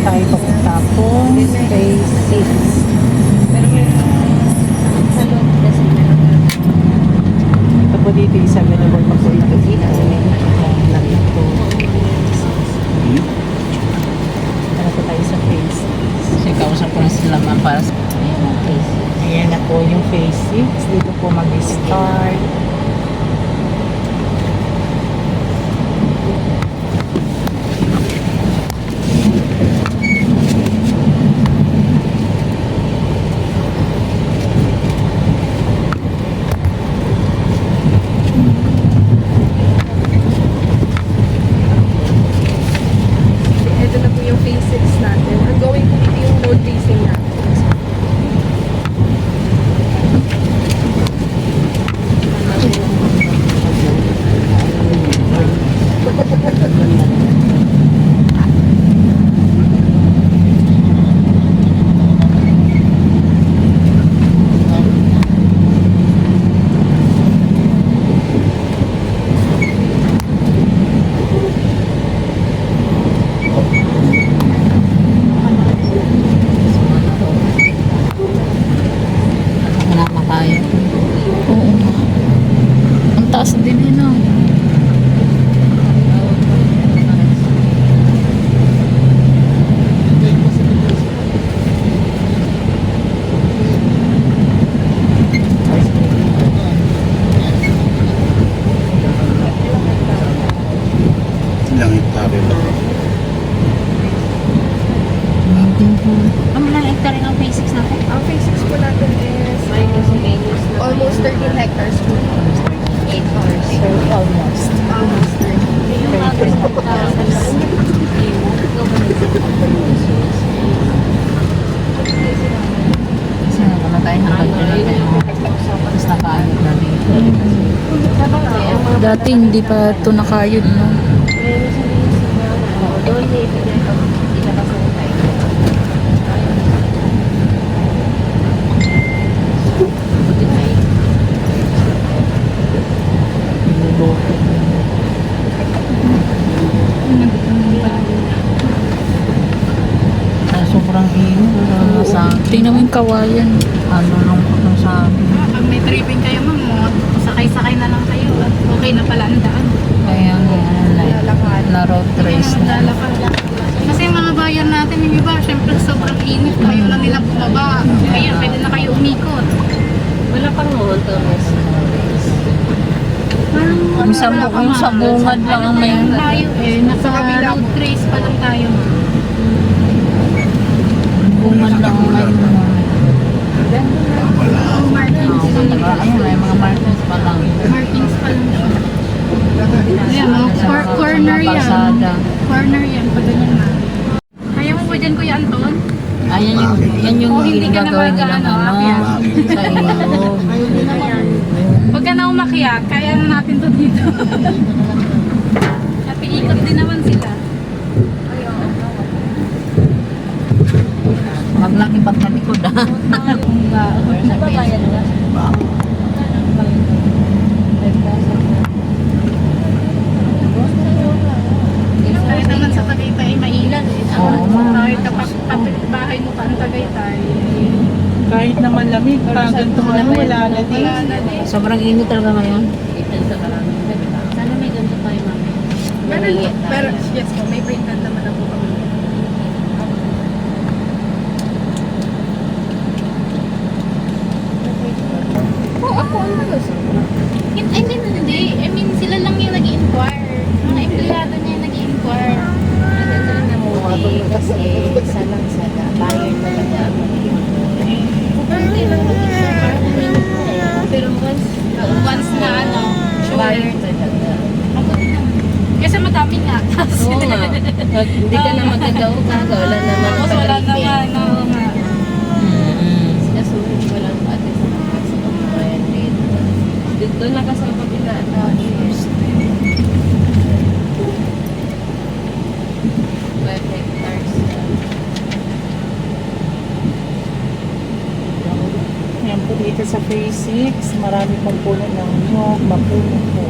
tayo papunta pong phase 6. Pero may sa loob kasi meron na. Ito po dito is available pa po ito dito. Lang ito. Ano po tayo sa phase 6? Kasi kausap ko na sila ma'am para sa Ayan na po yung phase 6. Dito po mag-start. Ito na po yung phase 6 natin. Ang going po dito yung road racing natin. Manama tayo. Oo nga. Ang taas din eh no. Ilang hektare lang. Ang lang hectare ang phase 6 natin? Ang phase 6 po natin is almost 13 hectares po. 8 hours. So, almost. Almost 13. Kasi wala tayo hanggang doon natin. Tapos nakaayod na dito. Dati hindi pa ito nakayod, no? Sobrang init. Sa Tingnan mo yung kawayan. ano lang po ng sabi. Pag may tripping kayo, ma'am, sakay-sakay na lang kayo. At okay na pala ang daan. Kaya nga na road race na. Lalakad. Kasi yung mga bayan natin, yung iba, syempre sobrang init. Kayo lang nila bumaba. Kaya pwede na kayo umikot. Wala pang motorist. Parang Yung sa bungad lang ang may tayo eh. Nasa road race pa lang tayo, ma'am. bungad lang ang may Markings. may mga markings pa lang. Markings pa lang siya. Ayan, mga corner yan. Pasada. Corner yan, pag ganun na. Kaya mo ba dyan, Kuya Anton? Ayan yung Oh, hindi ka na gagawin nilang mag-ano, sa ilog. Pag ka na umakyat, kaya na natin to dito. At iikot din naman sila. Maglaki pagkalikod ha. Kahit naman sa Tagaytay ay mailan eh. Oo, ma'am. Kahit kapag bahay mo pa ang Tagaytay, Kahit na malamig, parang ganito ano, wala na din. wala na din. Sobrang init talaga ngayon. Sana may ganito tayo, mami. Pero yes po, may printed naman ako kami. Ako, ano ba gusto? Hindi. I mean, sila lang yung nag-inquire. Mga empleyado niya yung nag-inquire. Maganda na mo kasi sana buyer talaga. Hindi lang mag-inquire. Pero Once na ano, buyer sure. talaga. Ako din naman. Kasi madami nga. Oo nga. Hindi ka na magagaw-gaga. Wala naman. Tapos wala naman. Oo nga. Sinasuhin ko lang ate sa mga bayan dito. Dito na kasi ang kabila na first. 12 hectares. Ayan po dito sa phase 6, marami pong puno ng nyog, mapuno po.